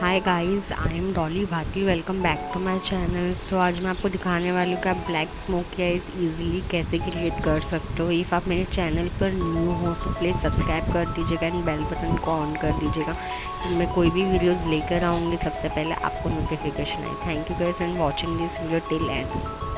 Hi guys, I am Dolly Bhati. Welcome back to my channel. So आज मैं आपको दिखाने वाली हूँ कि आप ब्लैक स्मोकी आइज ईजिली कैसे क्रिएट कर सकते हो। इफ़ आप मेरे चैनल पर न्यू हो सो प्लीज़ सब्सक्राइब कर दीजिएगा एंड बेल बटन को ऑन कर दीजिएगा। मैं कोई भी वीडियोस लेकर आऊँगी सबसे पहले आपको नोटिफिकेशन आए। Thank you guys and watching this video till and.